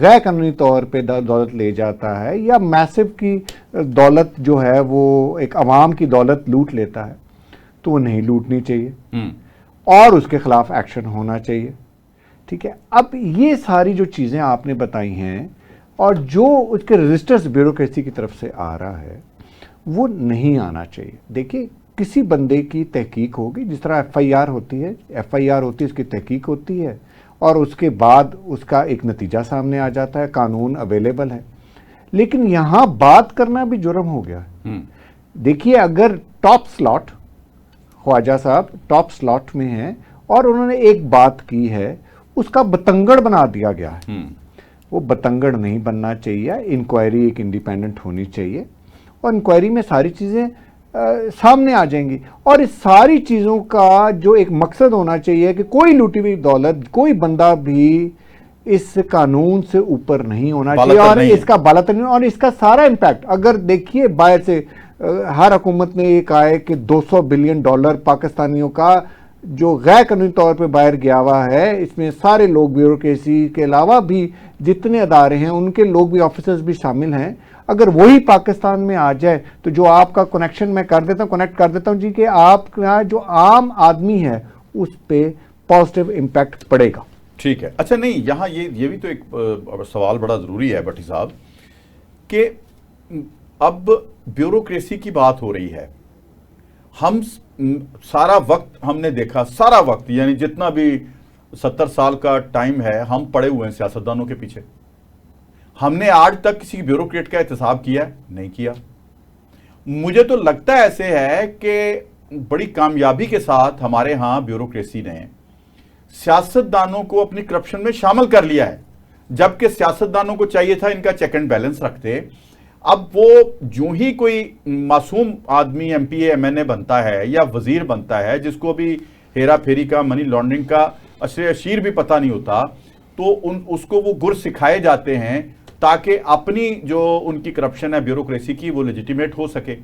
غیر قانونی طور پہ دولت لے جاتا ہے یا میسو کی دولت جو ہے وہ ایک عوام کی دولت لوٹ لیتا ہے تو وہ نہیں لوٹنی چاہیے اور اس کے خلاف ایکشن ہونا چاہیے. ٹھیک ہے. اب یہ ساری جو چیزیں آپ نے بتائی ہیں اور جو اس کے رجسٹرز بیوروکریسی کی طرف سے آ رہا ہے وہ نہیں آنا چاہیے. دیکھیے کسی بندے کی تحقیق ہوگی, جس طرح ایف آئی آر ہوتی ہے, اس کی تحقیق ہوتی ہے اور اس کے بعد اس کا ایک نتیجہ سامنے آ جاتا ہے, قانون اویلیبل ہے. لیکن یہاں بات کرنا بھی جرم ہو گیا ہے. دیکھیے اگر ٹاپ سلاٹ, خواجہ صاحب ٹاپ سلاٹ میں ہیں اور انہوں نے ایک بات کی ہے, اس کا بتنگڑ بنا دیا گیا ہے. وہ بتنگڑ نہیں بننا چاہیے. انکوائری ایک انڈیپینڈنٹ ہونی چاہیے اور انکوائری میں ساری چیزیں سامنے آ جائیں گی اور اس ساری چیزوں کا جو ایک مقصد ہونا چاہیے کہ کوئی لوٹی ہوئی دولت, کوئی بندہ بھی اس قانون سے اوپر نہیں ہونا چاہیے اور اس کا بالاتر نہیں, اور اس کا سارا امپیکٹ اگر دیکھیے باہر سے ہر حکومت نے یہ کہا ہے کہ $200 بلین پاکستانیوں کا جو غیر قانونی طور پہ باہر گیا ہوا ہے, اس میں سارے لوگ بیوروکریسی کے علاوہ بھی جتنے ادارے ہیں ان کے لوگ بھی, آفیسرز بھی شامل ہیں. اگر وہی پاکستان میں آ جائے تو جو آپ کا کنیکشن میں کنیکٹ کر دیتا ہوں جی, کہ آپ کا جو عام آدمی ہے اس پہ پازیٹیو امپیکٹ پڑے گا. ٹھیک ہے. اچھا نہیں, یہاں یہ بھی تو ایک سوال بڑا ضروری ہے بھٹی صاحب کہ اب بیوروکریسی کی بات ہو رہی ہے. ہم سارا وقت ہم نے دیکھا, سارا وقت یعنی جتنا بھی 70 سال کا ٹائم ہے ہم پڑے ہوئے ہیں سیاستدانوں کے پیچھے. ہم نے آج تک کسی بیوروکریٹ کا احتساب کیا ہے؟ نہیں کیا. مجھے تو لگتا ہے ایسے ہے کہ بڑی کامیابی کے ساتھ ہمارے ہاں بیوروکریسی نے سیاستدانوں کو اپنی کرپشن میں شامل کر لیا ہے, جبکہ سیاستدانوں کو چاہیے تھا ان کا چیک اینڈ بیلنس رکھتے. اب وہ جو ہی کوئی معصوم آدمی M P A M N A بنتا ہے یا وزیر بنتا ہے جس کو بھی ہیرا پھیری کا, منی لانڈرنگ کا اشیر بھی پتہ نہیں ہوتا, تو اس کو وہ گر سکھائے جاتے ہیں تاکہ اپنی جو ان کی کرپشن ہے بیوروکریسی کی وہ لیجیٹیمیٹ ہو سکے.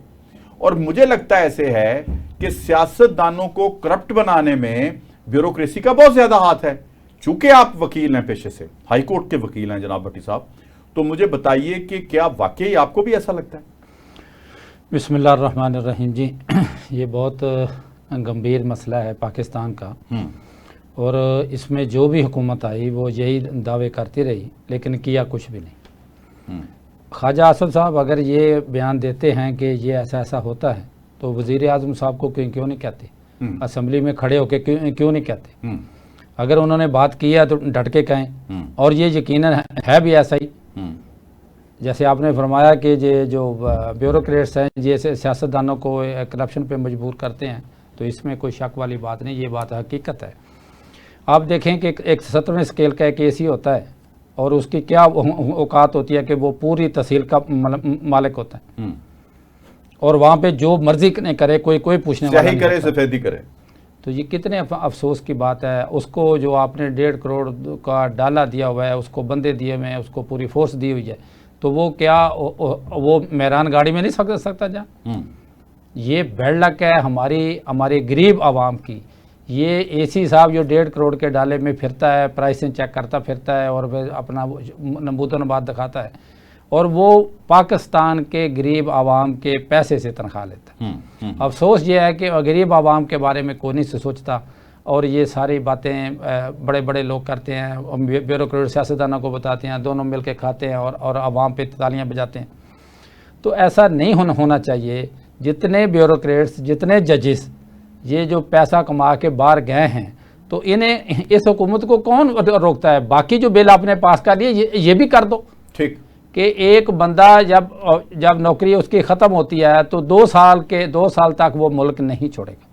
اور مجھے لگتا ہے ایسے ہے کہ سیاستدانوں کو کرپٹ بنانے میں بیوروکریسی کا بہت زیادہ ہاتھ ہے. چونکہ آپ وکیل ہیں پیشے سے, ہائی کورٹ کے وکیل ہیں جناب بھٹی صاحب, تو مجھے بتائیے کہ کیا واقعی آپ کو بھی ایسا لگتا ہے؟ بسم اللہ الرحمن الرحیم. جی یہ بہت گمبھیر مسئلہ ہے پاکستان کا, اور اس میں جو بھی حکومت آئی وہ یہی دعوے کرتی رہی لیکن کیا کچھ بھی نہیں. خواجہ اسد صاحب اگر یہ بیان دیتے ہیں کہ یہ ایسا ایسا ہوتا ہے تو وزیر اعظم صاحب کو کیوں نہیں کہتے, اسمبلی میں کھڑے ہو کے کیوں نہیں کہتے؟ اگر انہوں نے بات کی ہے تو ڈٹ کے کہیں, اور یہ یقیناً ہے بھی ایسا ہی. جیسے آپ نے فرمایا کہ یہ جو بیوروکریٹس ہیں یہ سیاستدانوں کو کرپشن پہ مجبور کرتے ہیں, تو اس میں کوئی شک والی بات نہیں, یہ بات حقیقت ہے. آپ دیکھیں کہ ایک 70ویں اسکیل کا ایک اے سی ہوتا ہے اور اس کی کیا اوقات ہوتی ہے کہ وہ پوری تحصیل کا مالک ہوتا ہے, اور وہاں پہ جو مرضی کرے کوئی پوچھنے والا نہیں کرے سفیدی کرے. تو یہ کتنے افسوس کی بات ہے. اس کو جو آپ نے 1.5 کروڑ کا ڈالا دیا ہوا ہے, اس کو بندے دیے ہوئے ہیں, اس کو پوری فورس دی ہوئی ہے, تو وہ کیا وہ میران گاڑی میں نہیں سکتا جہاں؟ یہ بیڈ لک ہے ہماری غریب عوام کی. یہ اے سی صاحب جو 1.5 کروڑ کے ڈالے میں پھرتا ہے, پرائسنگ چیک کرتا پھرتا ہے اور اپنا نبوت و نبات دکھاتا ہے, اور وہ پاکستان کے غریب عوام کے پیسے سے تنخواہ لیتا ہے. افسوس یہ ہے کہ غریب عوام کے بارے میں کوئی نہیں سوچتا, اور یہ ساری باتیں بڑے بڑے لوگ کرتے ہیں, بیوروکریٹ سیاستدانوں کو بتاتے ہیں, دونوں مل کے کھاتے ہیں اور عوام پہ تالیاں بجاتے ہیں. تو ایسا نہیں ہونا چاہیے. جتنے بیوروکریٹس, جتنے ججز یہ جو پیسہ کما کے باہر گئے ہیں, تو انہیں اس حکومت کو کون روکتا ہے؟ باقی جو بل آپ نے پاس کر لیے یہ بھی کر دو. ٹھیک کہ ایک بندہ جب نوکری اس کی ختم ہوتی ہے تو 2 سال تک وہ ملک نہیں چھوڑے گا.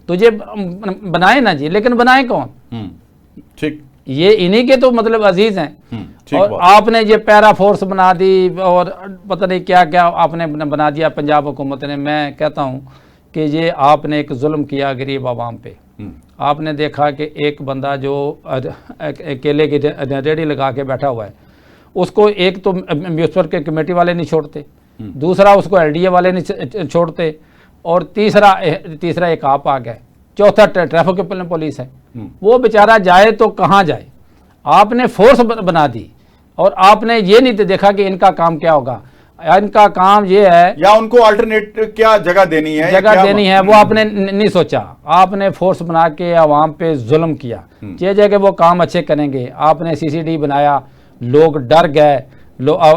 تو یہ بنائے نا جی, لیکن بنائے کون؟ ٹھیک, یہ انہی کے تو مطلب عزیز ہیں. اور آپ نے یہ پیرا فورس بنا دی اور پتہ نہیں کیا کیا آپ نے بنا دیا پنجاب حکومت نے. میں کہتا ہوں کہ یہ آپ نے ایک ظلم کیا غریب عوام پہ. آپ نے دیکھا کہ ایک بندہ جو کیلے کی ریڑھی لگا کے بیٹھا ہوا ہے, اس کو ایک تو میونسپل کے کمیٹی والے نہیں چھوڑتے, دوسرا اس کو LDA والے نہیں چھوڑتے, اور تیسرا ایک آپ آ گئے, چوتھا ٹریفک پولیس ہے. وہ بیچارہ جائے تو کہاں جائے؟ آپ نے فورس بنا دی. اور آپ نے یہ نہیں دیکھا کہ ان کا کام کیا ہوگا. ان کا کام یہ ہے یا ان کو آلٹرنیٹ کیا جگہ دینی ہے, جگہ دینی ہے, وہ آپ نے نہیں سوچا. آپ نے فورس بنا کے عوام پہ ظلم کیا. یہ جگہ وہ کام اچھے کریں گے. آپ نے سی سی ڈی بنایا, لوگ ڈر گئے.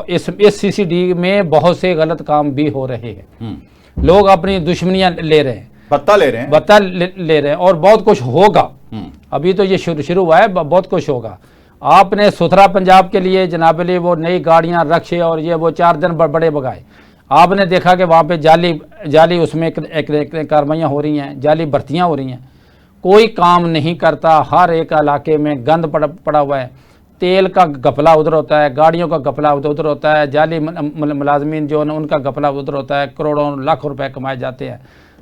اس سی سی ڈی میں بہت سے غلط کام بھی ہو رہے ہیں. لوگ اپنی دشمنیاں لے رہے ہیں, بتا لے رہے ہیں, بتا لے رہے ہیں, اور بہت کچھ ہوگا. ابھی تو یہ شروع ہوا ہے, بہت کچھ ہوگا. آپ نے ستھرا پنجاب کے لیے جناب علی وہ نئی گاڑیاں رکشے اور یہ وہ 4 دن بڑے بگائے. آپ نے دیکھا کہ وہاں پہ جعلی اس میں ایک کارروائیاں ہو رہی ہیں, جعلی بھرتیاں ہو رہی ہیں. کوئی کام نہیں کرتا. ہر ایک علاقے میں گند پڑا ہوا ہے. تیل کا گھپلا ادھر ہوتا ہے, گاڑیوں کا گھپلا ادھر ہوتا ہے, جعلی ملازمین جو ان کا گھپلا ادھر ہوتا ہے. کروڑوں لاکھ روپے کمائے جاتے ہیں.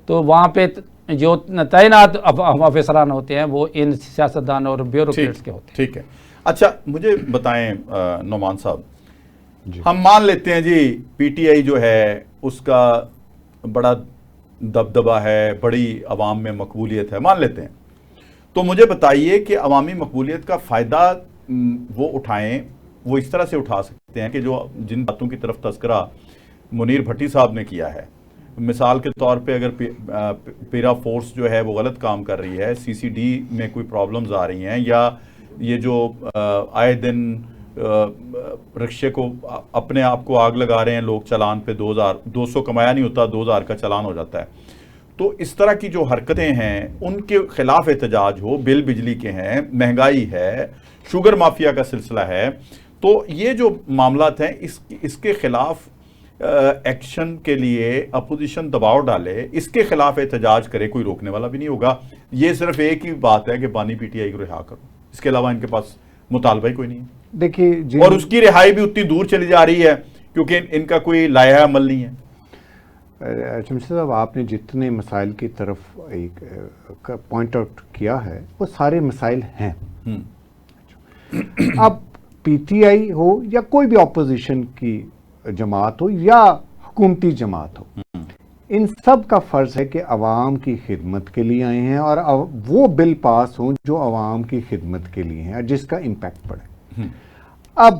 تو وہاں پہ جو تعینات افسران ہوتے ہیں وہ ان سیاستدان اور بیوروکریٹس کے ہوتے ہیں. ٹھیک ہے. اچھا مجھے بتائیں نعمان صاحب, ہم مان لیتے ہیں جی پی ٹی آئی جو ہے اس کا بڑا دبدبہ ہے, بڑی عوام میں مقبولیت ہے, مان لیتے ہیں. تو مجھے بتائیے کہ عوامی مقبولیت کا فائدہ وہ اٹھائیں, وہ اس طرح سے اٹھا سکتے ہیں کہ جو جن باتوں کی طرف تذکرہ منیر بھٹی صاحب نے کیا ہے, مثال کے طور پہ اگر پیرا فورس جو ہے وہ غلط کام کر رہی ہے, سی سی ڈی میں کوئی پرابلمز آ رہی ہیں, یا یہ جو آئے دن رکشے کو اپنے آپ کو آگ لگا رہے ہیں لوگ چلان پہ, 200 کمایا نہیں ہوتا 2000 کا چلان ہو جاتا ہے. تو اس طرح کی جو حرکتیں ہیں ان کے خلاف احتجاج ہو, بل بجلی کے ہیں, مہنگائی ہے, شوگر مافیا کا سلسلہ ہے, تو یہ جو معاملات ہیں اس کے خلاف ایکشن کے لیے اپوزیشن دباؤ ڈالے, اس کے خلاف احتجاج کرے, کوئی روکنے والا بھی نہیں ہوگا. یہ صرف ایک ہی بات ہے کہ بانی پی ٹی آئی کو رہا کرو, اس کے علاوہ ان کے پاس مطالبہ ہی کوئی نہیں ہے. دیکھیے اور اس کی رہائی بھی اتنی دور چلی جا رہی ہے کیونکہ ان کا کوئی لائحہ عمل نہیں ہے. شمشید صاحب, آپ نے جتنے مسائل کی طرف ایک پوائنٹ آؤٹ کیا ہے وہ سارے مسائل ہیں. اب پی ٹی آئی ہو یا کوئی بھی اپوزیشن کی جماعت ہو یا حکومتی جماعت ہو, ان سب کا فرض ہے کہ عوام کی خدمت کے لیے آئے ہیں اور وہ بل پاس ہوں جو عوام کی خدمت کے لیے ہیں اور جس کا امپیکٹ پڑے. اب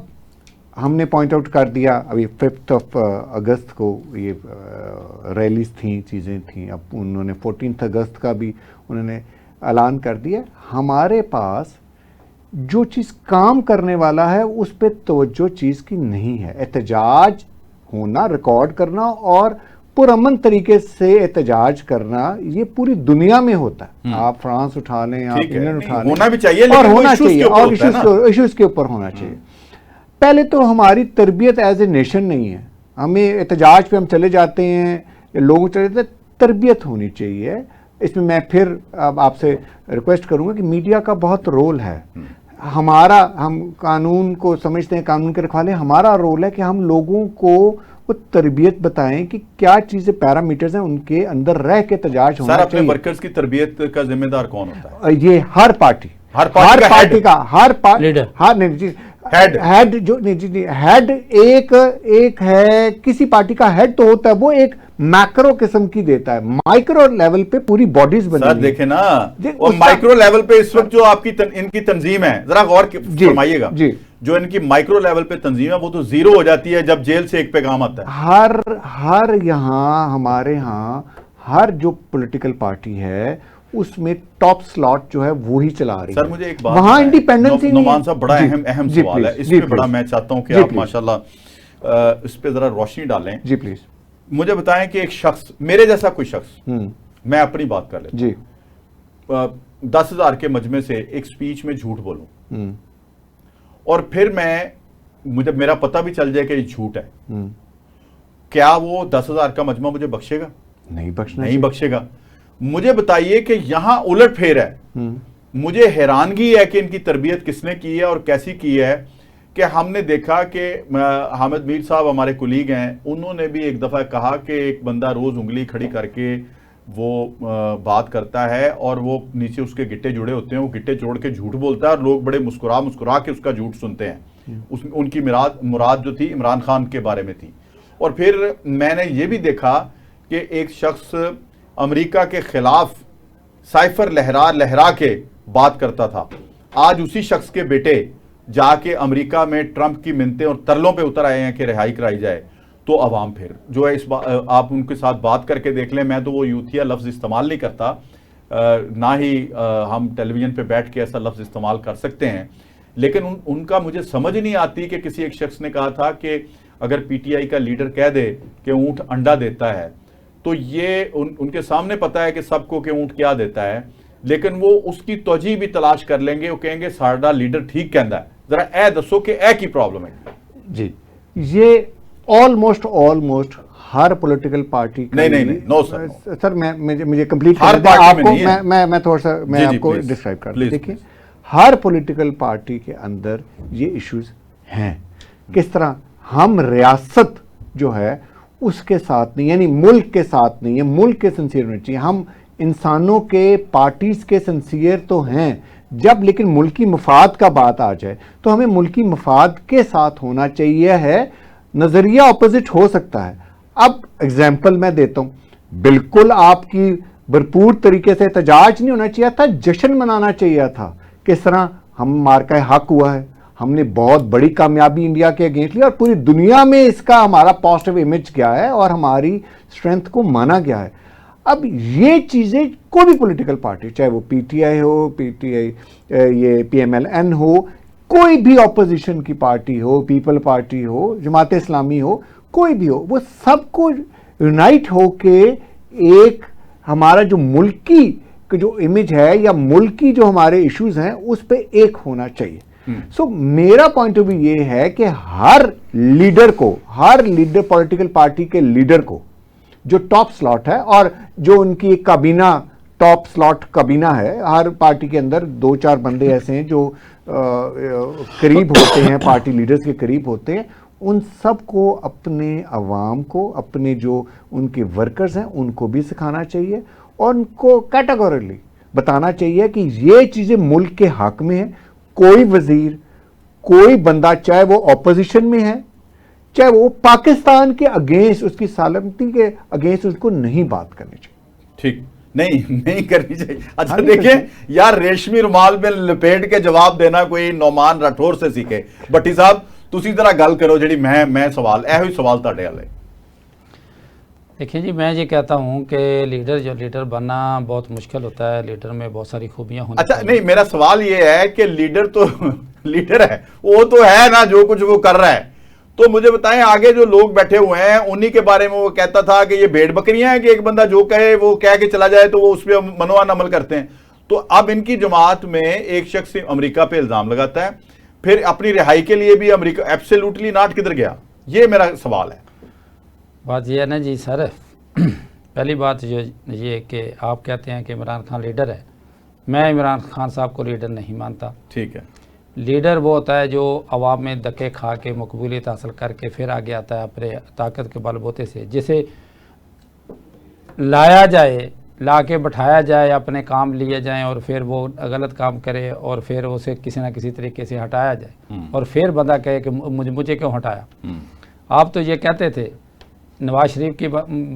ہم نے پوائنٹ آؤٹ کر دیا, ابھی 5 اگست کو یہ ریلیز تھیں, چیزیں تھیں. اب انہوں نے 14 اگست کا بھی انہوں نے اعلان کر دیا. ہمارے پاس جو چیز کام کرنے والا ہے اس پہ توجہ چیز کی نہیں ہے. احتجاج ہونا, ریکارڈ کرنا اور پرامن طریقے سے احتجاج کرنا یہ پوری دنیا میں ہوتا ہے. آپ فرانس اٹھا لیں, آپ انگلینڈ اٹھا لیں, ہونا بھی چاہیے, اور ہونا چاہیے, اور ایشوز کے اوپر ہونا چاہیے. پہلے تو ہماری تربیت ایز اے نیشن نہیں ہے. ہمیں احتجاج پہ ہم چلے جاتے ہیں, لوگ چلے جاتے ہیں, تربیت ہونی چاہیے. اس میں پھر آپ سے ریکویسٹ کروں گا کہ میڈیا کا بہت رول ہے. ہم قانون کو سمجھتے ہیں, قانون کے رکھوالے, ہمارا رول ہے کہ ہم لوگوں کو وہ تربیت بتائیں کہ کیا چیزیں پیرامیٹرز ہیں, ان کے اندر رہ کے احتجاج ہونا چاہیے. سر, اپنے ورکرز کی تربیت کا ذمہ دار کون ہوتا ہے؟ یہ ہر پارٹی ہیڈ ایک ہے. کسی پارٹی کا ہیڈ تو ہوتا ہے, وہ ایک میکرو قسم کی دیتا ہے. مائکرو لیول پہ پوری باڈیز بنی. سر دیکھیں نا, وہ مائکرو لیول پہ اس وقت جو آپ کی ان کی تنظیم ہے, ذرا غور فرمائیے گا, جو ان کی مائکرو لیول پہ تنظیم ہے وہ تو زیرو ہو جاتی ہے جب جیل سے ایک پیغام آتا ہے. ہر یہاں ہمارے ہاں ہر جو پولیٹیکل پارٹی ہے اس میں ٹاپ سلاٹ جو ہے وہی چلا رہی ہے. سر مجھے ایک بات, وہاں انڈیپینڈنس نعمان صاحب, بڑا اہم سوال ہے, اس پہ بڑا میں چاہتا ہوں کہ آپ ماشاءاللہ اس پہ ذرا روشنی ڈالیں. جی پلیز. مجھے بتائیں کہ ایک شخص, میرے جیسا کوئی شخص, میں اپنی بات کر لیتا ہوں, 10,000 کے مجمع سے ایک سپیچ میں جھوٹ بولوں اور پھر مجھے میرا پتہ بھی چل جائے کہ یہ جھوٹ ہے, کیا وہ 10,000 کا مجمع مجھے بخشے گا؟ نہیں بخشے گا. مجھے بتائیے کہ یہاں الٹ پھیر ہے. مجھے حیرانگی ہے کہ ان کی تربیت کس نے کی ہے اور کیسی کی ہے کہ ہم نے دیکھا کہ حامد میر صاحب ہمارے کولیگ ہیں, انہوں نے بھی ایک دفعہ کہا کہ ایک بندہ روز انگلی کھڑی کر کے وہ بات کرتا ہے اور وہ نیچے اس کے گٹے جڑے ہوتے ہیں, وہ گٹے جوڑ کے جھوٹ بولتا ہے اور لوگ بڑے مسکرا کے اس کا جھوٹ سنتے ہیں. ان کی مراد جو تھی عمران خان کے بارے میں تھی. اور پھر میں نے یہ بھی دیکھا کہ ایک شخص امریکہ کے خلاف سائفر لہرا کے بات کرتا تھا. آج اسی شخص کے بیٹے جا کے امریکہ میں ٹرمپ کی منتیں اور ترلوں پہ اتر آئے ہیں کہ رہائی کرائی جائے، تو عوام پھر جو ہے آپ ان کے ساتھ بات کر کے دیکھ لیں، میں تو وہ یوتھیا لفظ استعمال نہیں کرتا، نہ ہی ہم ٹیلی ویژن پہ بیٹھ کے ایسا لفظ استعمال کر سکتے ہیں، لیکن ان کا مجھے سمجھ نہیں آتی کہ کسی ایک شخص نے کہا تھا کہ اگر پی ٹی آئی کا لیڈر کہہ دے کہ اونٹ انڈا دیتا ہے تو یہ ان کے سامنے پتا ہے کہ سب کو کہ اونٹ کیا دیتا ہے، لیکن وہ اس کی توجیہ بھی تلاش کر لیں گے، وہ کہیں گے ساڈا لیڈر ٹھیک کہندا ہے، ذرا اے دسو کہ اے کی پرابلم ہے۔ جی یہ آلموسٹ ہر پولیٹیکل پارٹی نہیں نو سر، سر مجھے کمپلیٹ ہر پارٹی میں نہیں ہے، میں تھوڑا سا میں آپ کو ڈسکرائب کر دوں۔ دیکھیں ہر پولیٹیکل پارٹی کے اندر یہ ایشوز ہیں، کس طرح ہم ریاست جو ہے اس کے ساتھ نہیں، یعنی ملک کے ساتھ نہیں ہے، ملک کے سنسیئر ہونے چاہیے، ہم انسانوں کے پارٹیز کے سنسیئر تو ہیں جب، لیکن ملکی مفاد کا بات آ جائے تو ہمیں ملکی مفاد کے ساتھ ہونا چاہیے ہے، نظریہ اپوزٹ ہو سکتا ہے۔ اب اگزامپل میں دیتا ہوں، بالکل آپ کی بھرپور طریقے سے احتجاج نہیں ہونا چاہیے تھا، جشن منانا چاہیے تھا، کس طرح ہم مارکہ حق ہوا ہے، ہم نے بہت بڑی کامیابی انڈیا کے اگینسٹ لی اور پوری دنیا میں اس کا ہمارا پازیٹیو امیج گیا ہے اور ہماری اسٹرینتھ کو مانا گیا ہے۔ اب یہ چیزیں کوئی بھی پولیٹیکل پارٹی، چاہے وہ P T I who, P T I یہ پی ایم ایل این ہو، کوئی بھی اپوزیشن کی پارٹی ہو، پیپل پارٹی ہو، جماعت اسلامی ہو، کوئی بھی ہو، وہ سب کو یونائٹ ہو کے ایک ہمارا جو ملکی جو امیج ہے یا ملکی جو ہمارے ایشوز ہیں اس پہ ایک ہونا چاہیے۔ سو میرا پوائنٹ آف ویو یہ ہے کہ ہر لیڈر کو، ہر لیڈر پولیٹیکل پارٹی کے لیڈر کو جو ٹاپ سلاٹ ہے اور جو ان کی ایک کابینہ ٹاپ سلاٹ کابینہ ہے، ہر پارٹی کے اندر 2-4 بندے ایسے ہیں جو قریب ہوتے ہیں، پارٹی لیڈرز کے قریب ہوتے ہیں، ان سب کو اپنے عوام کو، اپنے جو ان کے ورکرز ہیں ان کو بھی سکھانا چاہیے اور ان کو کیٹیگورلی بتانا چاہیے کہ یہ چیزیں ملک کے حق میں ہیں۔ کوئی وزیر، کوئی بندہ، چاہے وہ اپوزیشن میں ہے، چاہے وہ پاکستان کے اگینسٹ، اس کی سالمتی کے اگینسٹ، اس کو نہیں بات کرنی چاہیے۔ ٹھیک نہیں کرنی چاہیے۔ اچھا دیکھیں یار، ریشمی رومال میں لپیٹ کے جواب دینا کوئی نعمان راٹھور سے سیکھے۔ بٹی صاحب تسی ذرا گل کرو جڑی میں سوال ایہی سوال تہاڈے والے۔ دیکھیں جی، میں یہ کہتا ہوں کہ لیڈر بننا بہت مشکل ہوتا ہے، لیڈر میں بہت ساری خوبیاں ہونی اچھا نہیں، میرا سوال یہ ہے کہ لیڈر تو لیڈر ہے، وہ تو ہے نا جو کچھ وہ کر رہا ہے، تو مجھے بتائیں آگے جو لوگ بیٹھے ہوئے ہیں انہی کے بارے میں وہ کہتا تھا کہ یہ بھیڑ بکریاں ہیں کہ ایک بندہ جو کہے وہ کہہ کے چلا جائے تو وہ اس پہ منوان عمل کرتے ہیں۔ تو اب ان کی جماعت میں ایک شخص امریکہ پہ الزام لگاتا ہے، پھر اپنی رہائی کے لیے بھی امریکہ ایبسلیوٹلی ناٹ کدھر گیا؟ یہ میرا سوال ہے۔ بات یہ ہے نا جی سر، پہلی بات جو یہ کہ آپ کہتے ہیں کہ عمران خان لیڈر ہے، میں عمران خان صاحب کو لیڈر نہیں مانتا۔ ٹھیک ہے، لیڈر وہ ہوتا ہے جو عوام میں دھکے کھا کے مقبولیت حاصل کر کے پھر آگے آتا ہے اپنے طاقت کے بل بوتے سے، جسے لایا جائے، لا کے بٹھایا جائے، اپنے کام لیے جائیں اور پھر وہ غلط کام کرے اور پھر اسے کسی نہ کسی طریقے سے ہٹایا جائے اور پھر بندہ کہے کہ مجھے کیوں ہٹایا۔ آپ تو یہ کہتے تھے، نواز شریف کی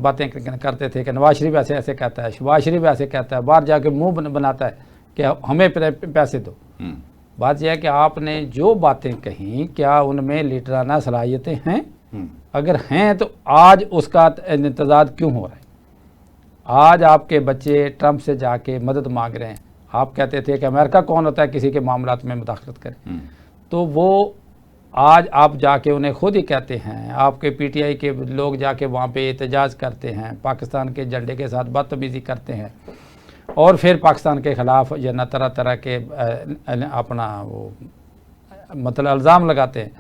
باتیں کرتے تھے کہ نواز شریف ایسے کہتا ہے، شہباز شریف ایسے کہتا ہے، باہر جا کے منہ بناتا ہے کہ ہمیں پیسے دو۔ بات یہ ہے کہ آپ نے جو باتیں کہیں کیا ان میں لیڈرانہ صلاحیتیں ہیں؟ اگر ہیں تو آج اس کا انتظار کیوں ہو رہا ہے؟ آج آپ کے بچے ٹرمپ سے جا کے مدد مانگ رہے ہیں۔ آپ کہتے تھے کہ امریکہ کون ہوتا ہے کسی کے معاملات میں مداخلت کرے، تو وہ آج آپ جا کے انہیں خود ہی کہتے ہیں، آپ کے پی ٹی آئی کے لوگ جا کے وہاں پہ احتجاج کرتے ہیں، پاکستان کے جھنڈے کے ساتھ بدتمیزی کرتے ہیں اور پھر پاکستان کے خلاف یہ نہ طرح طرح کے اپنا وہ مطلب الزام لگاتے ہیں۔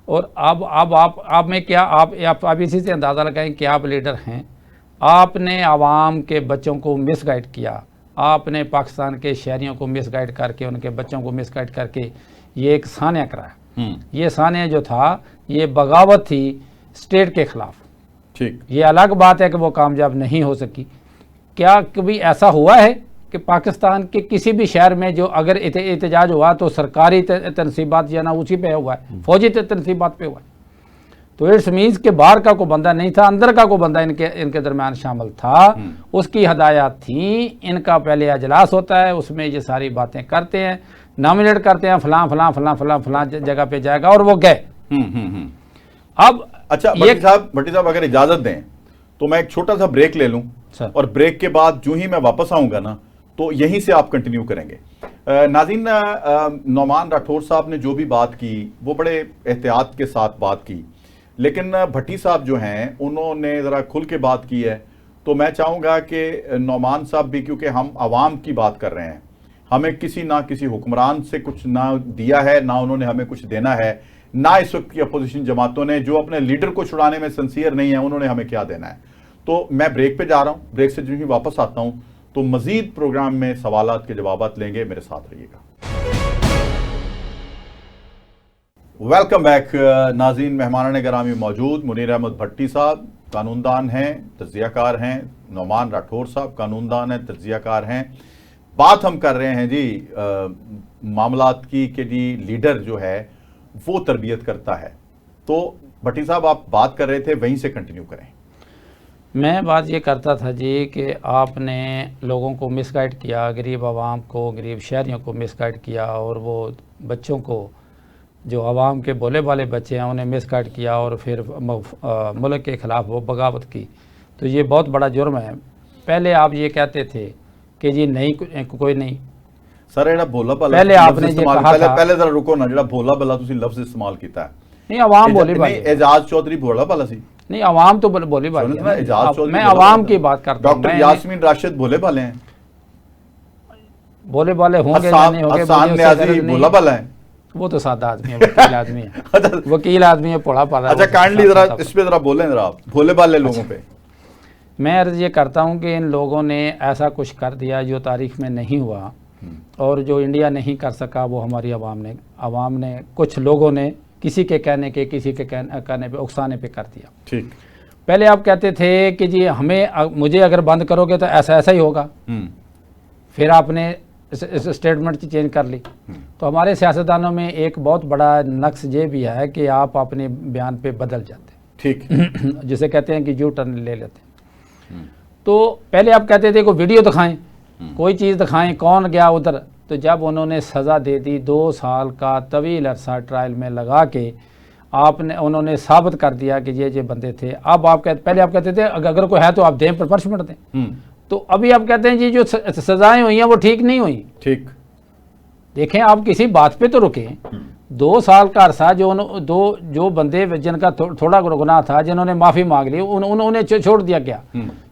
اور اب آپ میں کیا آپ اسی سے اندازہ لگائیں کہ آپ لیڈر ہیں۔ آپ نے عوام کے بچوں کو مس گائیڈ کیا، آپ نے پاکستان کے شہریوں کو مس گائیڈ کر کے، ان کے بچوں کو مس گائیڈ کر کے یہ ایک سانحہ کرایا۔ یہ سانحہ جو تھا یہ بغاوت تھی اسٹیٹ کے خلاف۔ ٹھیک، یہ الگ بات ہے کہ وہ کامیاب نہیں ہو سکی۔ کیا کبھی ایسا ہوا ہے کہ پاکستان کے کسی بھی شہر میں جو اگر احتجاج ہوا تو سرکاری تنصیبات یا نا اسی پہ ہوا ہے، فوجی تنصیبات پہ ہوا ہے؟ تو اٹس مینس کہ باہر کا کوئی بندہ نہیں تھا، اندر کا کوئی بندہ ان کے درمیان شامل تھا، اس کی ہدایات تھیں، ان کا پہلے اجلاس ہوتا ہے، اس میں یہ ساری باتیں کرتے ہیں، نامنیٹ کرتے ہیں فلاں فلاں فلاں فلاں فلاں جگہ پہ جائے گا اور وہ گئے. اب اچھا بھٹی صاحب اگر اجازت دیں تو میں ایک چھوٹا سا بریک لے لوں اور بریک کے بعد جو ہی میں واپس آؤں گا نا تو یہیں سے آپ کنٹینیو کریں گے. ناظرین، نعمان راٹھور صاحب نے جو بھی بات کی وہ بڑے احتیاط کے ساتھ بات کی، لیکن بھٹی صاحب جو ہیں انہوں نے ذرا کھل کے بات کی ہے. تو میں چاہوں گا کہ نعمان صاحب بھی، کیونکہ ہم عوام کی بات کر رہے ہیں، ہمیں کسی نہ کسی حکمران سے کچھ نہ دیا ہے، نہ انہوں نے ہمیں کچھ دینا ہے، نہ اس وقت کی اپوزیشن جماعتوں نے جو اپنے لیڈر کو چھڑانے میں سنسیئر نہیں ہیں انہوں نے ہمیں کیا دینا ہے. تو میں بریک پہ جا رہا ہوں، بریک سے جو ہی واپس آتا ہوں تو مزید پروگرام میں سوالات کے جوابات لیں گے. میرے ساتھ رہیے گا. ویلکم بیک ناظرین. مہمانان گرامی موجود منیر احمد بھٹی صاحب قانون دان ہیں، تجزیہ کار ہیں. نعمان راٹھور صاحب قانون دان ہیں، تجزیہ کار ہیں. بات ہم کر رہے ہیں جی معاملات کی کہ جی لیڈر جو ہے وہ تربیت کرتا ہے. تو بھٹی صاحب آپ بات کر رہے تھے، وہیں سے کنٹینیو کریں. میں بات یہ کرتا تھا جی کہ آپ نے لوگوں کو مس گائیڈ کیا، غریب عوام کو، غریب شہریوں کو مس گائیڈ کیا، اور وہ بچوں کو جو عوام کے بولے والے بچے ہیں انہیں مس گائیڈ کیا اور پھر ملک کے خلاف وہ بغاوت کی. تو یہ بہت بڑا جرم ہے. پہلے آپ یہ کہتے تھے کہ جی نہیں کوئی نہیں. سر یہ بھولا بھلا پہلے آپ نے یہ کہا تھا، پہلے ذرا رکو نا، جڑا بھولا بھلا تسی لفظ استعمال کیتا ہے نہیں عوام بولی بھالی، اعجاز چودھری بھولا بھلا سی نہیں عوام تو بولی بھالی ہے. اعجاز چودھری میں عوام کی بات کرتا ہوں. ڈاکٹر یاسمین راشد بھولے بھالے ہیں، بولے والے ہوں گے یا نہیں ہوں گے، حسان نیازی بھولا بھلا ہے. وہ تو سادہ آدمی ہے، وکیل آدمی ہے، وکیل آدمی ہے، پڑھا پڑھا. اچھا کائنڈلی ذرا اس پہ ذرا بولیں ذرا آپ بھولے بھالے لوگوں پہ. میں عرض یہ کرتا ہوں کہ ان لوگوں نے ایسا کچھ کر دیا جو تاریخ میں نہیں ہوا، اور جو انڈیا نہیں کر سکا وہ ہماری عوام نے کچھ لوگوں نے کسی کے کہنے کے کسی کے کہنے پہ اکسانے پہ کر دیا. ٹھیک. پہلے آپ کہتے تھے کہ جی مجھے اگر بند کرو گے تو ایسا ہی ہوگا، پھر آپ نے اسٹیٹمنٹ چینج کر لی. تو ہمارے سیاستدانوں میں ایک بہت بڑا نقص یہ بھی ہے کہ آپ اپنے بیان پہ بدل جاتے ہیں. ٹھیک. جسے کہتے ہیں کہ یو ٹرن لے لیتے ہیں. تو پہلے آپ کہتے تھے کوئی ویڈیو دکھائیں، کوئی چیز دکھائیں کون گیا ادھر. تو جب انہوں نے سزا دے دی 2 سال کا طویل عرصہ ٹرائل میں لگا کے انہوں نے ثابت کر دیا کہ یہ بندے تھے. اب آپ پہلے آپ کہتے تھے اگر کوئی ہے تو آپ دیں، پنشمنٹ دیں. تو ابھی آپ کہتے ہیں جی جو سزائیں ہوئی ہیں وہ ٹھیک نہیں ہوئی. ٹھیک. دیکھیں آپ کسی بات پہ تو رکیں. 2 سال کا عرصہ جو بندے جن کا تھوڑا گناہ تھا جنہوں نے معافی مانگ لی انہیں چھوڑ دیا گیا.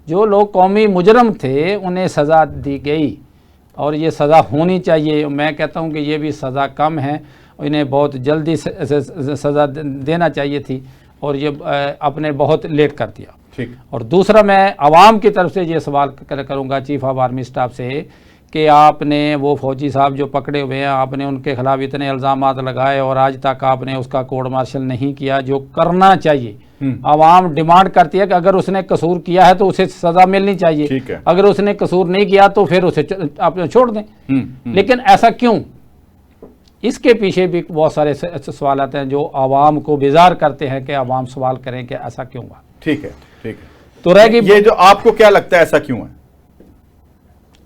جو لوگ قومی مجرم تھے انہیں سزا دی گئی، اور یہ سزا ہونی چاہیے. میں کہتا ہوں کہ یہ بھی سزا کم ہے، انہیں بہت جلدی سزا دینا چاہیے تھی، اور یہ اپنے بہت لیٹ کر دیا. اور دوسرا میں عوام کی طرف سے یہ سوال کروں گا چیف آف آرمی اسٹاف سے کہ آپ نے وہ فوجی صاحب جو پکڑے ہوئے ہیں آپ نے ان کے خلاف اتنے الزامات لگائے اور آج تک آپ نے اس کا کورٹ مارشل نہیں کیا جو کرنا چاہیے. عوام ڈیمانڈ کرتی ہے کہ اگر اس نے قصور کیا ہے تو اسے سزا ملنی چاہیے، اگر اس نے قصور نہیں کیا تو پھر اسے آپ چھوڑ دیں. لیکن ایسا کیوں؟ اس کے پیچھے بھی بہت سارے سوالات ہیں جو عوام کو بیزار کرتے ہیں کہ عوام سوال کریں کہ ایسا کیوں ہوا. ٹھیک ہے. ٹھیک ہے. تو رہ گئی یہ جو آپ کو کیا لگتا ہے ایسا کیوں ہے؟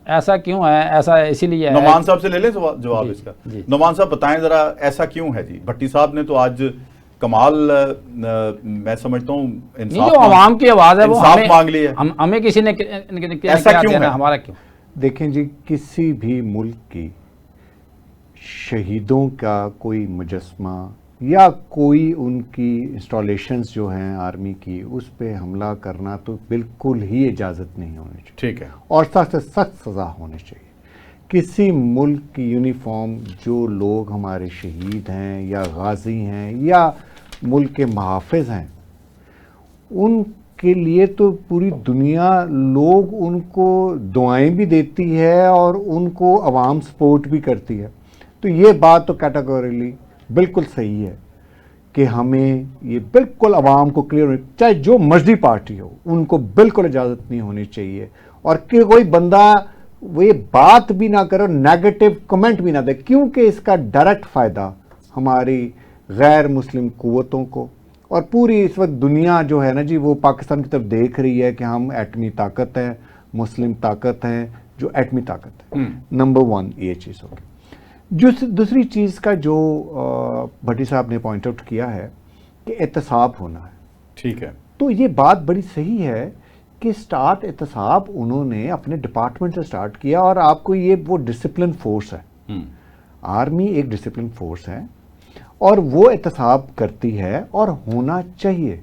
ایسا کیوں ہے؟ ایسا اسی لیے ہے. نعمان صاحب سے لے لیں جواب اس کا. نعمان صاحب بتائیں ذرا ایسا کیوں ہے. جی بھٹی صاحب نے تو آج کمال میں سمجھتا ہوں جو عوام کی آواز ہے وہ مانگ لی ہے. ہمیں کسی نے ایسا کیوں ہے؟ ہمارا کیوں؟ دیکھیں جی کسی بھی ملک کی شہیدوں کا کوئی مجسمہ یا کوئی ان کی انسٹالیشنز جو ہیں آرمی کی اس پہ حملہ کرنا تو بالکل ہی اجازت نہیں ہونی چاہیے. ٹھیک ہے. اور سخت سے سخت سزا ہونی چاہیے. کسی ملک کی یونیفارم جو لوگ ہمارے شہید ہیں یا غازی ہیں یا ملک کے محافظ ہیں ان کے لیے تو پوری دنیا لوگ ان کو دعائیں بھی دیتی ہے اور ان کو عوام سپورٹ بھی کرتی ہے. تو یہ بات تو کیٹیگوریلی بالکل صحیح ہے کہ ہمیں یہ بالکل عوام کو کلیئر چاہے جو مرضی پارٹی ہو ان کو بالکل اجازت نہیں ہونی چاہیے، اور کہ کوئی بندہ وہ یہ بات بھی نہ کرو نیگیٹو کمنٹ بھی نہ دے، کیونکہ اس کا ڈائریکٹ فائدہ ہماری غیر مسلم قوتوں کو اور پوری اس وقت دنیا جو ہے نا جی وہ پاکستان کی طرف دیکھ رہی ہے کہ ہم ایٹمی طاقت ہیں، مسلم طاقت ہیں جو ایٹمی طاقت ہے. نمبر 1 یہ چیز ہوگی. دوسری چیز کا جو بھٹی صاحب نے پوائنٹ آؤٹ کیا ہے کہ احتساب ہونا ہے، ٹھیک ہے، تو یہ بات بڑی صحیح ہے کہ سٹارٹ احتساب انہوں نے اپنے ڈپارٹمنٹ سے سٹارٹ کیا، اور آپ کو یہ وہ ڈسپلن فورس ہے، آرمی ایک ڈسپلن فورس ہے اور وہ احتساب کرتی ہے اور ہونا چاہیے.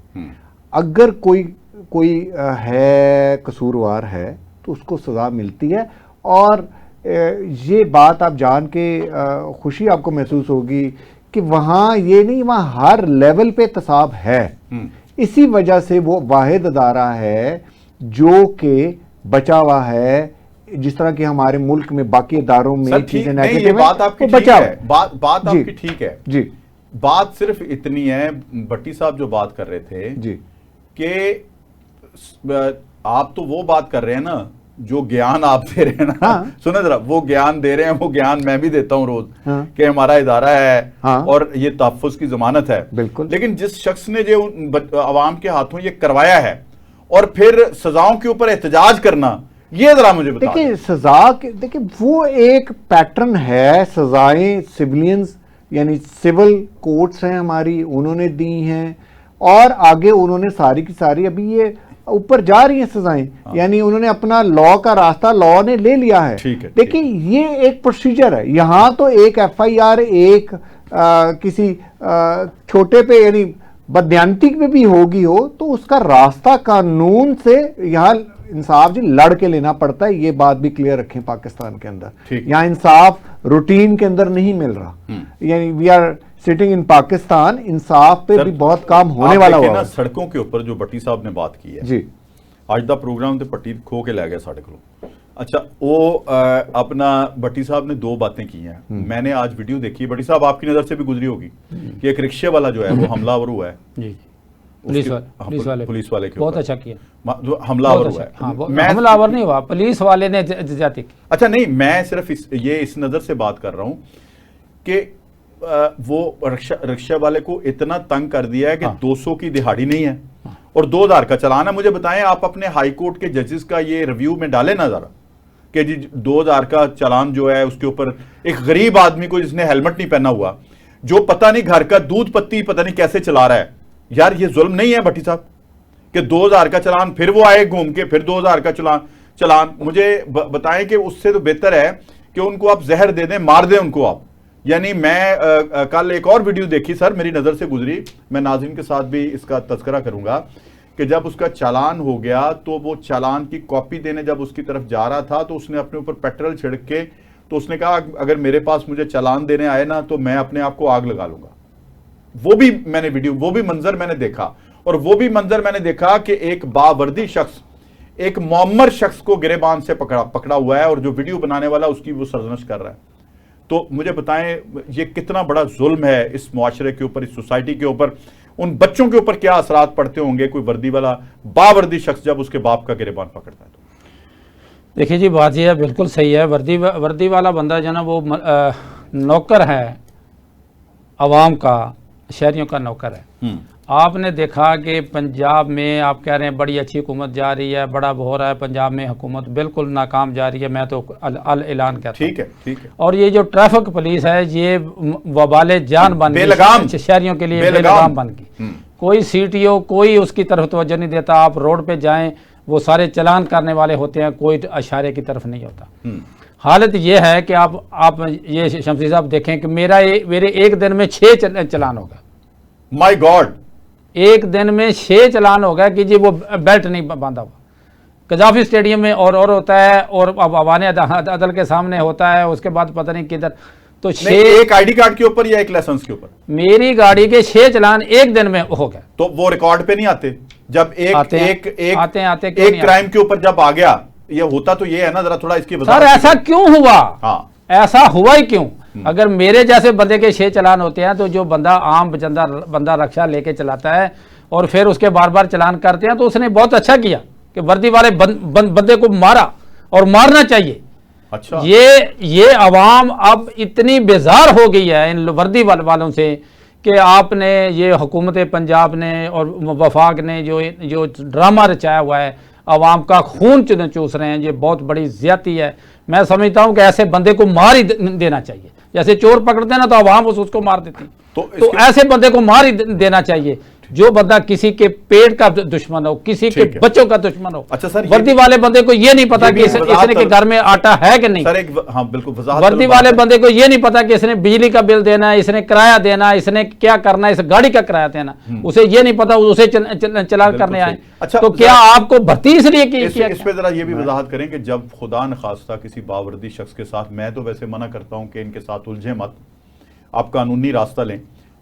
اگر کوئی ہے قصوروار ہے تو اس کو سزا ملتی ہے، اور یہ بات آپ جان کے خوشی آپ کو محسوس ہوگی کہ وہاں یہ نہیں، وہاں ہر لیول پہ احتساب ہے. اسی وجہ سے وہ واحد ادارہ ہے جو کہ بچا ہوا ہے، جس طرح کہ ہمارے ملک میں باقی اداروں میں چیزیں نیگیٹو بات آپ کی ٹھیک ہے، بات آپ کی ٹھیک ہے جی. بات صرف اتنی ہے، بھٹی صاحب جو بات کر رہے تھے جی کہ آپ تو وہ بات کر رہے ہیں نا جو گیان آپ دے رہے ہیں نا، سنیں ذرا، وہ گیان دے رہے ہیں، وہ گیان میں بھی دیتا ہوں روز کہ ہمارا ادارہ ہے اور یہ تحفظ کی ضمانت ہے. بالکل. لیکن جس شخص نے جو عوام کے ہاتھوں یہ کروایا ہے اور پھر سزاؤں کے اوپر احتجاج کرنا، یہ ذرا مجھے بتا. دیکھیں سزا، دیکھیں وہ ایک پیٹرن ہے، سزائیں سیولینز یعنی سول کورٹس ہیں ہماری، انہوں نے دی ہیں، اور آگے انہوں نے ساری کی ساری ابھی یہ اوپر جا رہی ہیں سزائیں، یعنی انہوں نے اپنا لا کا راستہ لا نے لے لیا ہے. دیکھیں یہ ایک پروسیجر ہے. یہاں تو ایک ایف آئی آر ایک کسی چھوٹے پہ یعنی بددیانتی پہ بھی ہوگی ہو تو اس کا راستہ قانون سے یہاں انصاف جی لڑ کے لینا پڑتا ہے. یہ بات بھی کلیئر رکھیں پاکستان کے اندر، یہاں انصاف روٹین کے اندر نہیں مل رہا. یعنی we are sitting in Pakistan, انصاف پہ بھی بہت کام ہونے والا ہوا. سڑکوں کے اوپر جو بھٹی صاحب نے بات کی ہے جی، آج دا پروگرام تے پٹی کھو کے لے گیا ساڑھے کلو. اچھا وہ اپنا بھٹی صاحب نے دو باتیں کی ہیں، میں نے آج ویڈیو دیکھی ہے، بھٹی صاحب آپ کی نظر سے بھی گزری ہوگی کہ ایک رکشے والا جو ہے وہ حملہ آور ہوا ہے پولیس والے کے، بہت اچھا کیا جو حملہ آور ہوا ہے. حملہ آور نہیں ہوا، پولیس والے نے زیادتی کی. اچھا نہیں، میں صرف یہ اس نظر سے بات کر رہا ہوں کہ وہ رکشہ والے کو اتنا تنگ کر دیا ہے کہ 200 کی دہاڑی نہیں ہے اور 2000 کا چلان ہے. مجھے بتائیں آپ اپنے ہائی کورٹ کے ججز کا یہ ریویو میں ڈالیں نا ذرا کہ جی 2000 کا چلان جو ہے اس کے اوپر ایک غریب آدمی کو جس نے ہیلمٹ نہیں پہنا ہوا، جو پتہ نہیں گھر کا دودھ پتی پتہ نہیں کیسے چلا رہا ہے. یار یہ ظلم نہیں ہے بھٹی صاحب کہ 2000 کا چلان، پھر وہ آئے گھوم کے پھر 2000 کا چلان. مجھے بتائیں کہ اس سے تو بہتر ہے کہ ان کو آپ زہر دے دیں، مار دیں ان کو آپ. یعنی میں کل ایک اور ویڈیو دیکھی سر، میری نظر سے گزری، میں ناظرین کے ساتھ بھی اس کا تذکرہ کروں گا کہ جب اس کا چالان ہو گیا تو وہ چالان کی کاپی دینے جب اس کی طرف جا رہا تھا تو اس نے اپنے اوپر پیٹرول چھڑک کے تو اس نے کہا اگر میرے پاس مجھے چالان دینے آئے نا تو میں اپنے آپ کو آگ لگا لوں گا. وہ بھی میں نے ویڈیو، وہ بھی منظر میں نے دیکھا، اور وہ بھی منظر میں نے دیکھا کہ ایک باوردی شخص ایک معمر شخص کو گریبان سے پکڑا ہوا ہے اور جو ویڈیو بنانے والا اس کی وہ سرزنش کر رہا ہے. تو مجھے بتائیں یہ کتنا بڑا ظلم ہے اس معاشرے کے اوپر، اس سوسائٹی کے اوپر، ان بچوں کے اوپر کیا اثرات پڑتے ہوں گے کوئی وردی والا باوردی شخص جب اس کے باپ کا گریبان پکڑتا ہے. تو دیکھیے جی بات یہ ہے، بالکل صحیح ہے، وردی والا بندہ جو نا وہ نوکر ہے، عوام کا، شہریوں کا نوکر ہے. آپ نے دیکھا کہ پنجاب میں آپ کہہ رہے ہیں بڑی اچھی حکومت جا رہی ہے، بڑا ہو رہا ہے پنجاب میں، حکومت بالکل ناکام جا رہی ہے. میں تو اعلان کہتا ہوں. ٹھیک ہے. اور یہ جو ٹریفک پولیس ہے یہ وبال جان بن گئی شہریوں کے لیے، بے لگام بن گئی. کوئی سی ٹی او کوئی اس کی طرف توجہ نہیں دیتا. آپ روڈ پہ جائیں وہ سارے چلان کرنے والے ہوتے ہیں، کوئی اشارے کی طرف نہیں ہوتا. حالت یہ ہے کہ آپ یہ شمسی صاحب دیکھیں کہ میرے ایک دن میں 6 چلان ہوگا. مائی گاڈ، ایک دن میں 6 چلان ہو گیا کہ جی وہ بیلٹ نہیں باندھا ہوا. قذافی اسٹیڈیم میں اور ہوتا ہے اور عوام عدل کے سامنے ہوتا ہے، اس کے بعد پتہ نہیں کدھر. تو 6 ایک آئی ڈی کارڈ کے اوپر یا ایک لائسنس کے اوپر میری گاڑی کے 6 چلان ایک دن میں ہو گئے. تو وہ ریکارڈ پہ نہیں آتے جب آتے ایک کرائم کے اوپر جب آ گیا؟ یہ ہوتا تو یہ ہے نا، ذرا تھوڑا اس کی سر ایسا کیوں ہوا؟ ایسا ہوا ہی کیوں؟ اگر میرے جیسے بندے کے 6 چلان ہوتے ہیں تو جو بندہ عام بندہ رکشہ لے کے چلاتا ہے اور پھر اس کے بار بار چلان کرتے ہیں تو اس نے بہت اچھا کیا کہ وردی والے بندے کو مارا اور مارنا چاہیے. اچھا یہ عوام اب اتنی بیزار ہو گئی ہے ان وردی والوں سے کہ آپ نے یہ حکومت پنجاب نے اور وفاق نے جو ڈرامہ رچایا ہوا ہے، عوام کا خون چوس رہے ہیں، یہ بہت بڑی زیادتی ہے. میں سمجھتا ہوں کہ ایسے بندے کو مار ہی دینا چاہیے. جیسے چور پکڑتے ہیں نا تو عوام اس کو مار دیتی. تو ایسے بندے کو مار ہی دینا چاہیے جو بندہ کسی کے پیٹ کا دشمن ہو, کسی کے بچوں کا دشمن ہو. اچھا سر, وردی والے بندے کو یہ نہیں پتا کہ اس نے کے گھر میں آٹا ہے کہ نہیں. ہاں بالکل, وردی والے بندے کو یہ نہیں پتا کہ اس نے بجلی کا بل دینا ہے, اس نے کرایہ دینا ہے, اس نے کیا کرنا ہے, اس گاڑی کا کرایہ دینا, اسے یہ نہیں پتا, اسے چلان کرنے آئے. تو کیا آپ کو بھرتی اس لیے کی؟ اس پہ ذرا یہ بھی وضاحت کریں کہ جب خدا نخواستہ کسی باوردی شخص کے ساتھ, میں تو ویسے منع کرتا ہوں کہ ان کے ساتھ الجھیں مت, آپ قانونی راستہ لیں.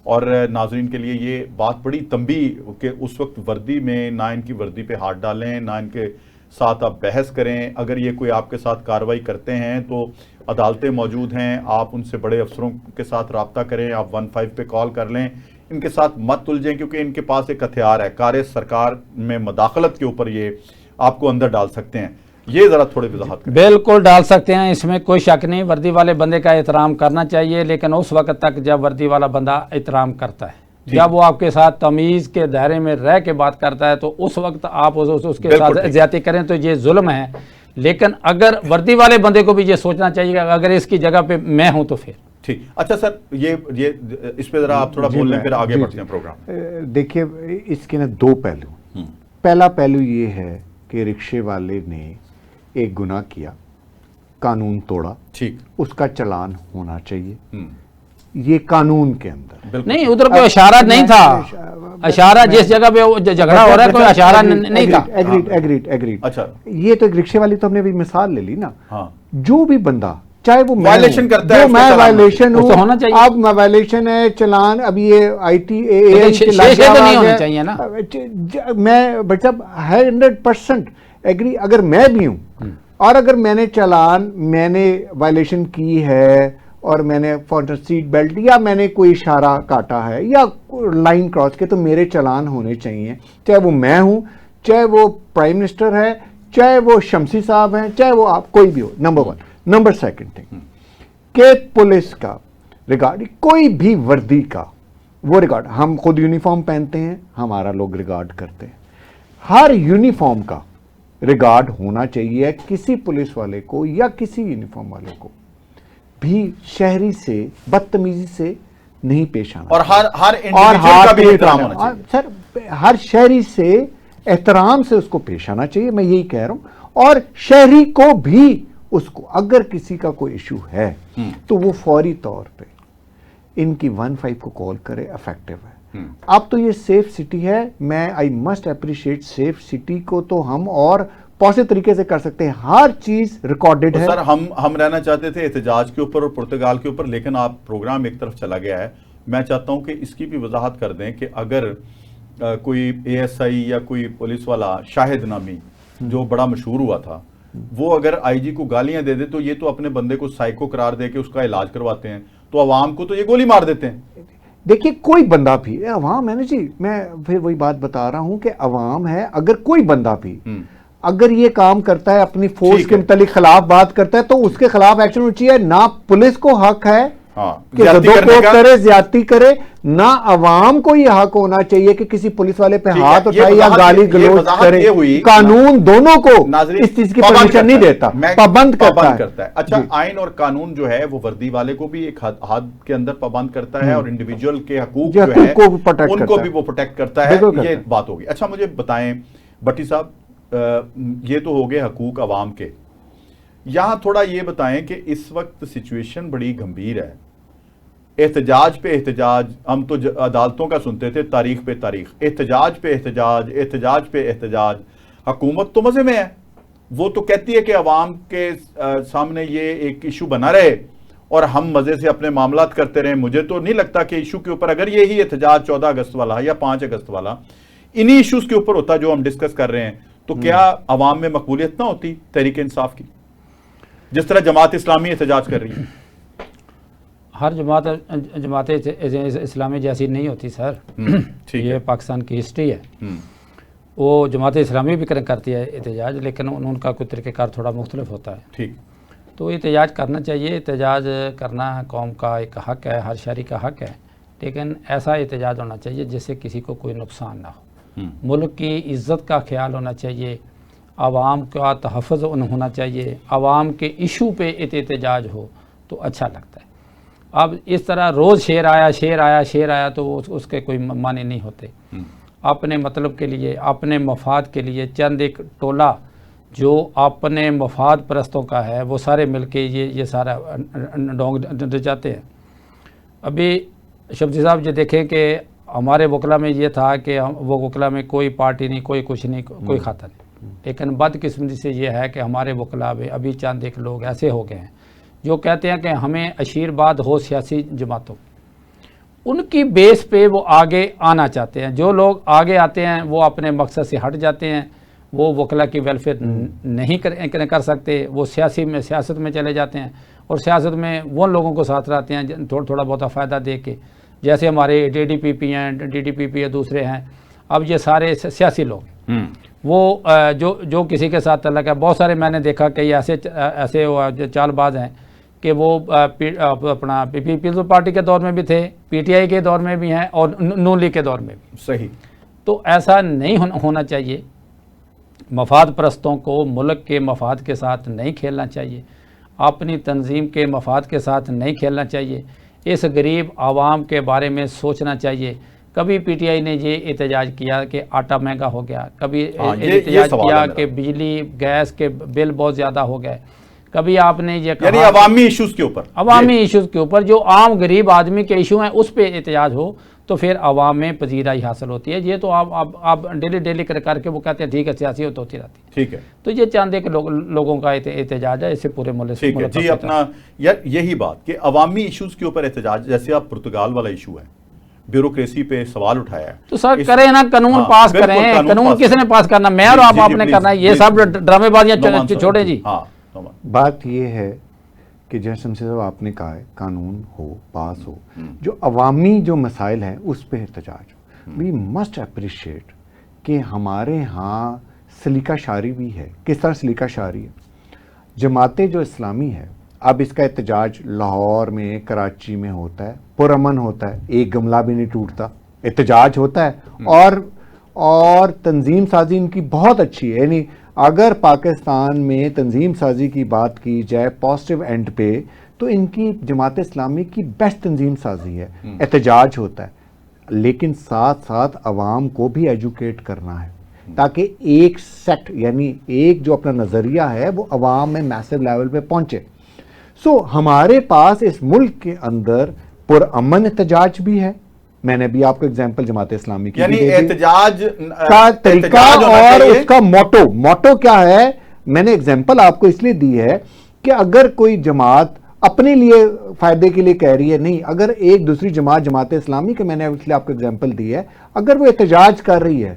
اور ناظرین کے لیے یہ بات بڑی تنبیہ کہ اس وقت وردی میں نہ ان کی وردی پہ ہاتھ ڈالیں, نہ ان کے ساتھ آپ بحث کریں. اگر یہ کوئی آپ کے ساتھ کارروائی کرتے ہیں تو عدالتیں موجود ہیں, آپ ان سے بڑے افسروں کے ساتھ رابطہ کریں, آپ 15 پہ کال کر لیں. ان کے ساتھ مت الجھیں کیونکہ ان کے پاس ایک ہتھیار ہے, کار سرکار میں مداخلت کے اوپر یہ آپ کو اندر ڈال سکتے ہیں. یہ ذرا تھوڑے وضاحت کریں. بالکل ڈال سکتے ہیں, اس میں کوئی شک نہیں. وردی والے بندے کا احترام کرنا چاہیے, لیکن اس وقت تک جب وردی والا بندہ احترام کرتا ہے, جب وہ آپ کے ساتھ تمیز کے دائرے میں رہ کے بات کرتا ہے تو اس وقت آپ اس کے ساتھ زیادتی کریں تو یہ ظلم ہے. لیکن اگر وردی والے بندے کو بھی یہ سوچنا چاہیے کہ اگر اس کی جگہ پہ میں ہوں تو پھر ٹھیک. اچھا سر, یہ اس پہ ذرا آپ تھوڑا بول لیں پھر آگے بڑھتے ہیں پروگرام. دیکھیے اس کے نا دو پہلو. پہلا پہلو یہ ہے کہ رکشے والے نے ایک گناہ کیا, قانون توڑا, ٹھیک, اس کا چلان ہونا چاہیے, یہ قانون کے اندر نہیں. ادھر کوئی اشارہ نہیں تھا, اشارہ جس جگہ پہ جھگڑا ہو رہا ہے کوئی اشارہ نہیں تھا. ایگریڈ. اچھا, یہ تو ایک رکشے والی تو ہم نے بھی مثال لے لی نا. ہاں, جو بھی بندہ چاہے وہ وائلیشن کرتا ہے, میں وائلیشن ہوں, ہونا چاہیے. اب میں وائلیشن ہے, چلان, اب یہ آئی ٹی نہیں ہونا چاہیے نا. میں بچہ 100% ایگری. اگر میں بھی ہوں اور اگر میں نے چلان, میں نے وائلیشن کی ہے اور میں نے فورن سیٹ بیلٹ یا میں نے کوئی اشارہ کاٹا ہے یا لائن کراس کے, تو میرے چلان ہونے چاہیے, چاہے وہ میں ہوں, چاہے وہ پرائم منسٹر ہے, چاہے وہ شمسی صاحب ہیں, چاہے وہ آپ کوئی بھی ہو. نمبر 1. نمبر 2 تھنگ کہ پولیس کا ریگارڈ, کوئی بھی وردی کا وہ ریگارڈ, ہم خود یونیفارم پہنتے ہیں, ہمارا لوگ ریگارڈ کرتے ہیں, ہر یونیفارم کا ریگارڈ ہونا چاہیے. کسی پولیس والے کو یا کسی یونیفارم والے کو بھی شہری سے بدتمیزی سے نہیں پیش آنا, اور ہر انڈیویجول کا بھی احترام ہونا چاہیے. سر, ہر شہری سے احترام سے اس کو پیش آنا چاہیے, میں یہی کہہ رہا ہوں. اور شہری کو بھی اس کو اگر کسی کا کوئی ایشو ہے تو وہ فوری طور پہ ان کی 15 کو کال کرے, افیکٹو ہے. اب تو یہ سیف سٹی ہے, میں I must appreciate safe city کو, تو ہم اور پازیٹیو طریقے سے کر سکتے ہیں, ہر چیز ریکارڈڈ ہے. سر ہم رہنا چاہتے تھے احتجاج کے اوپر اور پرتگال کے اوپر, لیکن آپ پروگرام ایک طرف چلا گیا ہے. میں چاہتا ہوں کہ اس کی بھی وضاحت کر دیں کہ اگر کوئی اے ایس آئی یا کوئی پولیس والا شاہد نامی جو بڑا مشہور ہوا تھا, وہ اگر آئی جی کو گالیاں دے دے تو یہ تو اپنے بندے کو سائیکو قرار دے کے اس کا علاج کرواتے ہیں, تو عوام کو تو یہ گولی مار دیتے ہیں. دیکھیے کوئی بندہ بھی عوام ہے نا جی, میں پھر وہی بات بتا رہا ہوں کہ عوام ہے, اگر کوئی بندہ بھی اگر یہ کام کرتا ہے, اپنی فورس کے متعلق خلاف بات کرتا ہے, تو اس کے خلاف ایکشن ہونا چاہیے. نہ پولیس کو حق ہے کہ کرے, زیادتی کرے, نہ عوام کو یہ حق ہونا چاہیے کہ کسی پولیس والے پہ ہاتھ اٹھائے یا گالی گلوچ کرے. قانون دونوں کو اس چیز کی پرمیشن نہیں دیتا, پابند کرتا ہے. اچھا, آئین اور قانون جو ہے وہ وردی والے کو بھی ایک حد کے اندر پابند کرتا ہے, اور انڈیویجول کے حقوق جو ہے ان کو بھی وہ پروٹیکٹ کرتا ہے. یہ بات ہوگی. اچھا مجھے بتائیں بٹی صاحب, یہ تو ہو گئے حقوق عوام کے. یہاں تھوڑا یہ بتائیں کہ اس وقت سچویشن بڑی گمبھیر ہے, احتجاج پہ احتجاج, ہم تو عدالتوں کا سنتے تھے تاریخ پہ تاریخ, احتجاج پہ احتجاج, احتجاج پہ احتجاج. حکومت تو مزے میں ہے, وہ تو کہتی ہے کہ عوام کے سامنے یہ ایک ایشو بنا رہے اور ہم مزے سے اپنے معاملات کرتے رہیں. مجھے تو نہیں لگتا کہ ایشو کے اوپر اگر یہی احتجاج 14 اگست والا یا 5 اگست والا انہی ایشوز کے اوپر ہوتا جو ہم ڈسکس کر رہے ہیں, تو کیا عوام میں مقبولیت نہ ہوتی تحریک انصاف کی, جس طرح جماعت اسلامی احتجاج کر رہی ہے؟ ہر جماعت اسلامی جیسی نہیں ہوتی سر, یہ پاکستان کی ہسٹری ہے. وہ جماعت اسلامی بھی کرتی ہے احتجاج, لیکن ان کا کوئی طریقہ کار تھوڑا مختلف ہوتا ہے. ٹھیک, تو احتجاج کرنا چاہیے, احتجاج کرنا قوم کا ایک حق ہے, ہر شہری کا حق ہے, لیکن ایسا احتجاج ہونا چاہیے جس سے کسی کو کوئی نقصان نہ ہو. ملک کی عزت کا خیال ہونا چاہیے, عوام کا تحفظ ہونا چاہیے, عوام کے ایشو پہ احتجاج ہو تو اچھا لگتا ہے. اب اس طرح روز شعر آیا تو اس کے کوئی معنی نہیں ہوتے. اپنے مطلب کے لیے، اپنے مفاد کے لیے چند ایک ٹولہ جو اپنے مفاد پرستوں کا ہے وہ سارے مل کے یہ سارا ڈونگ جاتے ہیں. ابھی شمسی صاحب یہ دیکھیں کہ ہمارے وکلا میں یہ تھا کہ وہ وکلا میں کوئی پارٹی نہیں، کوئی کچھ نہیں، کوئی کھاتا نہیں. لیکن بدقسمتی سے یہ ہے کہ ہمارے وکلا میں ابھی چند ایک لوگ ایسے ہو گئے ہیں جو کہتے ہیں کہ ہمیں آشیرواد ہو سیاسی جماعتوں. ان کی بیس پہ وہ آگے آنا چاہتے ہیں. جو لوگ آگے آتے ہیں وہ اپنے مقصد سے ہٹ جاتے ہیں، وہ وکلا کی ویلفیئر نہیں کر سکتے، وہ سیاست میں چلے جاتے ہیں اور سیاست میں وہ لوگوں کو ساتھ رہتے ہیں تھوڑا بہت فائدہ دے کے، جیسے ہمارے DDPP ہیں، DDPP ہے، دوسرے ہیں. اب یہ سارے سیاسی لوگ وہ جو کسی کے ساتھ تعلق ہے. بہت سارے میں نے دیکھا کہ یہ ایسے چال باز ہیں کہ وہ اپنا پیپلز پارٹی کے دور میں بھی تھے، PTI کے دور میں بھی ہیں اور نون لیگ کے دور میں بھی. صحیح. تو ایسا نہیں ہونا چاہیے. مفاد پرستوں کو ملک کے مفاد کے ساتھ نہیں کھیلنا چاہیے، اپنی تنظیم کے مفاد کے ساتھ نہیں کھیلنا چاہیے. اس غریب عوام کے بارے میں سوچنا چاہیے. کبھی PTI نے یہ احتجاج کیا کہ آٹا مہنگا ہو گیا، کبھی احتجاج کیا کہ بجلی گیس کے بل بہت زیادہ ہو گئے، کبھی آپ نے یہ کہا یعنی عوامی ایشوز کے اوپر جو عام غریب آدمی کے ایشو ہیں اس پہ احتجاج ہو تو پھر عوام میں پذیرائی حاصل ہوتی ہے. یہ تو آپ ڈیلی کر کے وہ کہتے ہیں ٹھیک ہے سیاسی ہوتی رہتی ہے. ٹھیک ہے. تو یہ چند ایک لوگوں کا احتجاج ہے، اس سے پورے ملک ٹھیک ہے جی. اپنا یہی بات کہ عوامی ایشوز کے اوپر احتجاج، جیسے آپ پرتگال والا ایشو ہے، بیوروکریسی پہ سوال اٹھایا ہے تو سر کریں نا، قانون پاس کریں. قانون کس نے پاس کرنا؟ میں اور آپ نے کرنا ہے. یہ سب ڈرامے بازیاں چھوڑیں جی. بات یہ ہے کہ جیسے شمسی صاحب آپ نے کہا ہے قانون ہو، پاس ہو، جو عوامی جو مسائل ہیں اس پہ احتجاج ہو. وی مسٹ اپریشیٹ کہ ہمارے ہاں سلیقہ شعری بھی ہے. کس طرح سلیقہ شعری ہے؟ جماعت جو اسلامی ہے، اب اس کا احتجاج لاہور میں، کراچی میں ہوتا ہے، پرامن ہوتا ہے، ایک گملہ بھی نہیں ٹوٹتا، احتجاج ہوتا ہے اور تنظیم سازی ان کی بہت اچھی ہے. یعنی اگر پاکستان میں تنظیم سازی کی بات کی جائے پازیٹیو اینڈ پہ تو ان کی جماعت اسلامی کی بیسٹ تنظیم سازی ہے. احتجاج ہوتا ہے لیکن ساتھ ساتھ عوام کو بھی ایجوکیٹ کرنا ہے تاکہ ایک سیٹ یعنی ایک جو اپنا نظریہ ہے وہ عوام میں میسو لیول پہ پہنچے. سو ہمارے پاس اس ملک کے اندر پرامن احتجاج بھی ہے. میں نے بھی آپ کو اگزامپل جماعت اسلامی کی یعنی احتجاج کا طریقہ اور اس کا موٹو کیا ہے. میں نے اگزامپل آپ کو اس لیے دی ہے کہ اگر کوئی جماعت اپنے لیے فائدے کے لیے کہہ رہی ہے، نہیں، اگر ایک دوسری جماعت اسلامی کے میں نے اس لیے آپ کو اگزامپل دی ہے، اگر وہ احتجاج کر رہی ہے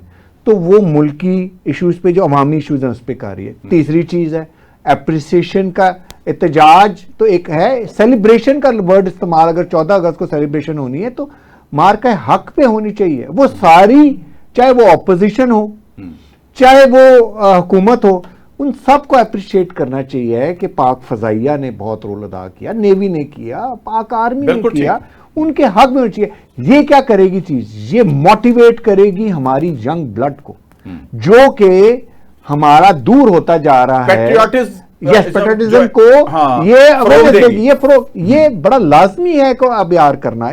تو وہ ملکی ایشوز پہ جو عوامی ایشوز ہیں اس پہ کر رہی ہے. تیسری چیز ہے اپریسیشن کا. احتجاج تو ایک ہے، سیلیبریشن کا ورڈ استعمال اگر 14 اگست کو سیلیبریشن ہونی ہے تو مارکہ حق پہ ہونی چاہیے. وہ ساری، چاہے وہ اپوزیشن ہو چاہے وہ حکومت ہو، ان سب کو اپریشیٹ کرنا چاہیے کہ پاک فضائیہ نے بہت رول ادا کیا، نیوی نے کیا، پاک آرمی نے کیا، ان کے حق میں ہونا چاہیے. یہ کیا کرے گی چیز؟ یہ موٹیویٹ کرے گی ہماری ینگ بلڈ کو جو کہ ہمارا دور ہوتا جا رہا ہے. پیٹریوٹزم کو یہ بڑا لازمی ہے کو ابیار کرنا.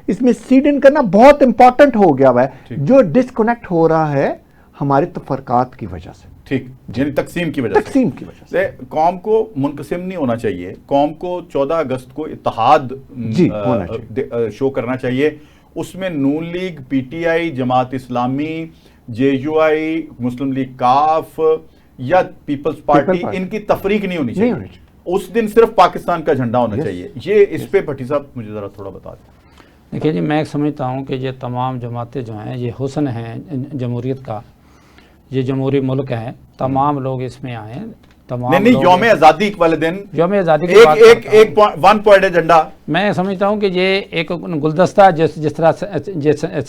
اس میں سیڈن کرنا بہت امپورٹنٹ ہو گیا ہے جو ڈسکنیکٹ ہو رہا ہے ہمارے تفرقات کی وجہ سے. ٹھیک، یعنی تقسیم کی وجہ سے قوم کو منقسم نہیں ہونا چاہیے. قوم کو 14 اگست کو اتحاد شو کرنا چاہیے. اس میں نون league, PTI، Jamaat Islami, JUI، مسلم لیگ کاف یا پیپلز پارٹی، ان کی تفریق نہیں ہونی چاہیے. اس دن صرف پاکستان کا جھنڈا ہونا چاہیے. یہ اس پہ بھٹی صاحب مجھے ذرا تھوڑا بتا دیں. دیکھیے جی، میں سمجھتا ہوں کہ یہ تمام جماعتیں جو ہیں یہ حسن ہیں جمہوریت کا. یہ جمہوری ملک ہے، تمام لوگ اس میں آئے. نہیں، یوم آزادی والے دن یوم آزادی ایک 1 پوائنٹ ایجنڈا. میں سمجھتا ہوں کہ یہ ایک گلدستہ جس طرح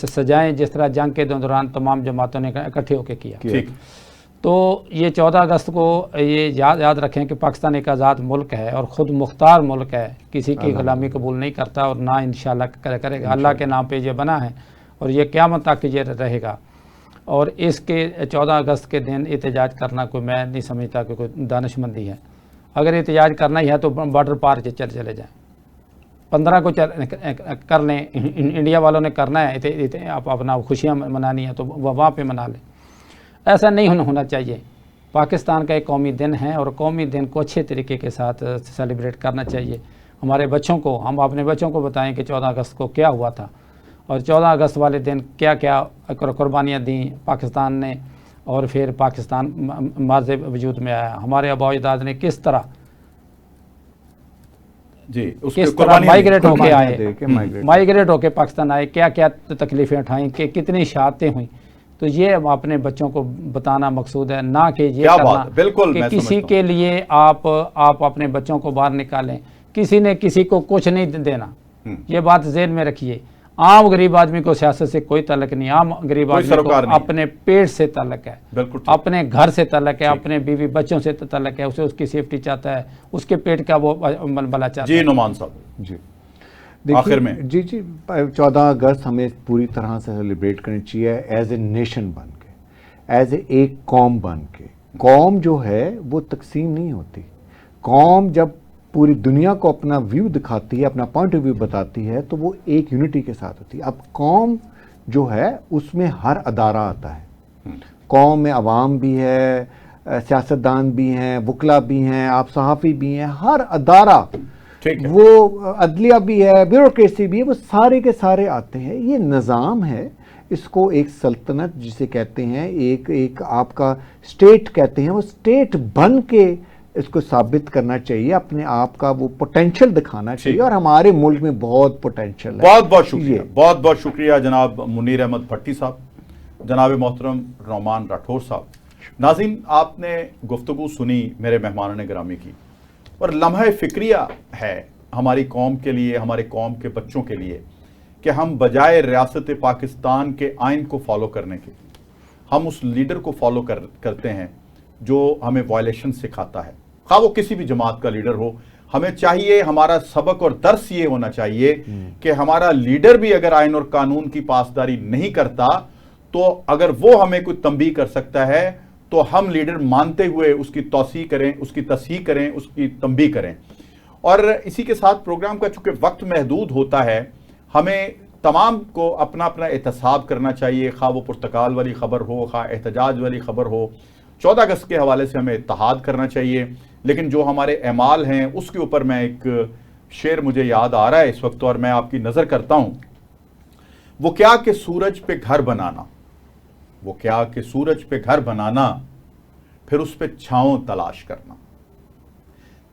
سجائیں، جس طرح جنگ کے دوران تمام جماعتوں نے اکٹھے ہو کے کیا. تو یہ 14 اگست کو یہ یاد رکھیں کہ پاکستان ایک آزاد ملک ہے اور خود مختار ملک ہے، کسی کی غلامی قبول نہیں کرتا اور نہ انشاءاللہ کرے گا. اللہ کے نام پہ یہ بنا ہے اور یہ قیامت تک یہ رہے گا. اور اس کے 14 اگست کے دن احتجاج کرنا کوئی، میں نہیں سمجھتا کہ کوئی دانش مندی ہے. اگر احتجاج کرنا ہی ہے تو بارڈر پار چلے جائیں. 15 کو کر لیں، انڈیا والوں نے کرنا ہے، آپ اپنا خوشیاں منانی ہیں تو وہاں پہ منا لیں. ایسا نہیں ہونا چاہیے. پاکستان کا ایک قومی دن ہے اور قومی دن کو اچھے طریقے کے ساتھ سیلیبریٹ کرنا چاہیے. ہمارے بچوں کو، ہم اپنے بچوں کو بتائیں کہ 14 اگست کو کیا ہوا تھا اور 14 اگست والے دن کیا کیا قربانیاں دیں پاکستان نے، اور پھر پاکستان ماضی وجود میں آیا. ہمارے آباء و اجداد نے کس طرح مائیگریٹ ہو کے آئے، مائیگریٹ ہو کے پاکستان آئے، کیا کیا تکلیفیں اٹھائیں، کہ کتنی شہادتیں ہوئیں. تو یہ اپنے بچوں کو بتانا مقصود ہے، نہ کہ یہ کرنا کہ کسی کے لیے آپ اپنے بچوں کو باہر نکالیں. کسی نے کسی کو کچھ نہیں دینا، یہ بات ذہن میں رکھیے. عام غریب آدمی کو سیاست سے کوئی تعلق نہیں. عام غریب آدمی کو اپنے پیٹ سے تعلق ہے، اپنے گھر سے تعلق ہے، اپنے بیوی بچوں سے تعلق ہے. اسے اس کی سیفٹی چاہتا ہے، اس کے پیٹ کا وہ بلا چاہتا ہے. جی نعمان صاحب، جی آخر میں جی 14 اگست ہمیں پوری طرح سے سیلیبریٹ کرنی چاہیے ایز اے نیشن بن کے، ایز اے ایک قوم بن کے. قوم جو ہے وہ تقسیم نہیں ہوتی. قوم جب پوری دنیا کو اپنا ویو دکھاتی ہے، اپنا پوائنٹ آف ویو بتاتی ہے، تو وہ ایک یونٹی کے ساتھ ہوتی ہے. اب قوم جو ہے اس میں ہر ادارہ آتا ہے. قوم میں عوام بھی ہے، سیاستدان بھی ہیں، وکلا بھی ہیں، آپ صحافی بھی ہیں، ہر ادارہ، وہ عدلیہ بھی ہے، بیوروکریسی بھی ہے، وہ سارے کے سارے آتے ہیں. یہ نظام ہے. اس کو ایک سلطنت جسے کہتے ہیں، ایک آپ کا اسٹیٹ کہتے ہیں، وہ اسٹیٹ بن کے اس کو ثابت کرنا چاہیے، اپنے آپ کا وہ پوٹینشل دکھانا چاہیے. اور ہمارے ملک میں بہت پوٹینشل ہے. بہت بہت شکریہ، بہت بہت شکریہ جناب منیر احمد بھٹی صاحب، جناب محترم نعمان راٹھور صاحب. ناظرین، آپ نے گفتگو سنی میرے مہمانان گرامی کی، اور لمحہ فکریہ ہے ہماری قوم کے لیے، ہمارے قوم کے بچوں کے لیے، کہ ہم بجائے ریاست پاکستان کے آئین کو فالو کرنے کے، ہم اس لیڈر کو فالو کرتے ہیں جو ہمیں وائلیشن سکھاتا ہے، خواہ وہ کسی بھی جماعت کا لیڈر ہو. ہمیں چاہیے، ہمارا سبق اور درس یہ ہونا چاہیے کہ ہمارا لیڈر بھی اگر آئین اور قانون کی پاسداری نہیں کرتا تو اگر وہ ہمیں کوئی تنبیہ کر سکتا ہے تو ہم لیڈر مانتے ہوئے اس کی توثیق کریں، اس کی تصحیح کریں، اس کی تنبیہ کریں. اور اسی کے ساتھ پروگرام کا چونکہ وقت محدود ہوتا ہے، ہمیں تمام کو اپنا اپنا احتساب کرنا چاہیے، خواہ وہ پرتگال والی خبر ہو، خواہ احتجاج والی خبر ہو. 14 اگست کے حوالے سے ہمیں اتحاد کرنا چاہیے، لیکن جو ہمارے اعمال ہیں اس کے اوپر میں ایک شعر مجھے یاد آ رہا ہے اس وقت، اور میں آپ کی نظر کرتا ہوں. وہ کیا کہ سورج پہ گھر بنانا، وہ کیا کہ سورج پہ گھر بنانا، پھر اس پہ چھاؤں تلاش کرنا،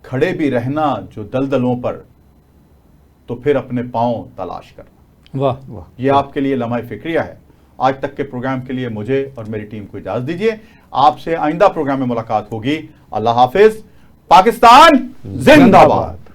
کھڑے بھی رہنا جو دلدلوں پر، تو پھر اپنے پاؤں تلاش کرنا. واہ، یہ آپ کے لیے لمحہ فکریہ ہے. آج تک کے پروگرام کے لیے مجھے اور میری ٹیم کو اجازت دیجیے. آپ سے آئندہ پروگرام میں ملاقات ہوگی. اللہ حافظ. پاکستان زندہ باد.